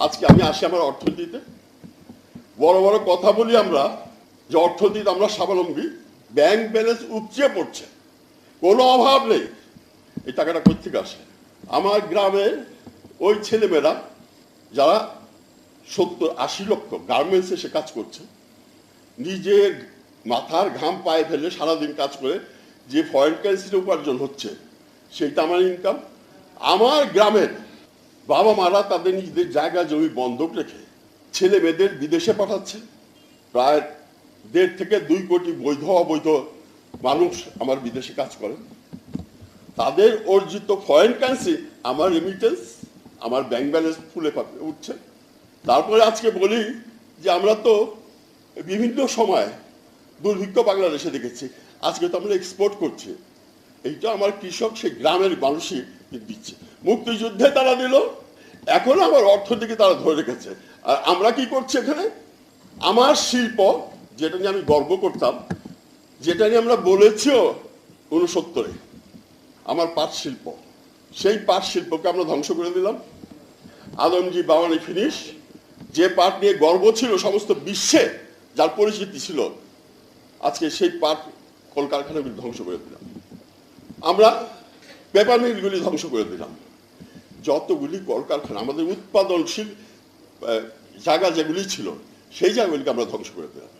আজকে আমি আসি আমার অর্থনীতিতে, বড় বড় কথা বলি আমরা যে অর্থনীতিতে আমরা স্বাবলম্বী, ব্যাংক ব্যালেন্স উপচে পড়ছে, কোনো অভাব নেই। এই টাকাটা কোথেকে আসে? আমার গ্রামের ওই ছেলেমেয়েরা যারা 70-80 লক্ষ গার্মেন্টসে এসে কাজ করছে, নিজের মাথার ঘাম পায়ে ফেলে সারাদিন কাজ করে যে ফরেন কারেন্সির উপার্জন হচ্ছে, সেইটা আমার ইনকাম। আমার গ্রামের বাবা মারা তাদের নিজেদের জায়গা জমি বন্ধক রেখে ছেলে মেয়েদের বিদেশে পাঠাচ্ছে। প্রায় 1.5 থেকে 2 কোটি বৈধ অবৈধ মানুষ আমার বিদেশে কাজ করেন। তাদের অর্জিত ফরেন কারেন্সি আমার রেমিটেন্স, আমার ব্যাংক ব্যালেন্স ফুলে উঠছে। তারপরে আজকে বলি যে আমরা তো বিভিন্ন সময় দুর্ভিক্ষ বাংলাদেশে দেখেছি, আজকে তো আমরা এক্সপোর্ট করছি। এইটা আমার কৃষক সেই গ্রামের মানুষই দিচ্ছে। মুক্তিযুদ্ধে তারা দিল, এখন আমার অর্থনীতি তারা ধরে রেখেছে। আর আমরা কি করছি এখানে? আমার শিল্প, যেটা নিয়ে আমি গর্ব করতাম, যেটা নিয়ে আমরা বলেছিও 69-এ, আমার পাট শিল্প, সেই পাট শিল্পকে আমরা ধ্বংস করে দিলাম। আলমজি বাওয়ানি ফিনিশ, যে পাট নিয়ে গর্ব ছিল সমস্ত বিশ্বে, যার পরিচিতি ছিল, আজকে সেই পাট কলকারখানাগুলি ধ্বংস করে দিলাম। আমরা পেপার মিলগুলি ধ্বংস করে দিলাম। যতগুলি কলকারখানা, আমাদের উৎপাদনশীল জায়গা যেগুলি ছিল, সেই জায়গাগুলিকে আমরা ধ্বংস করে দিলাম।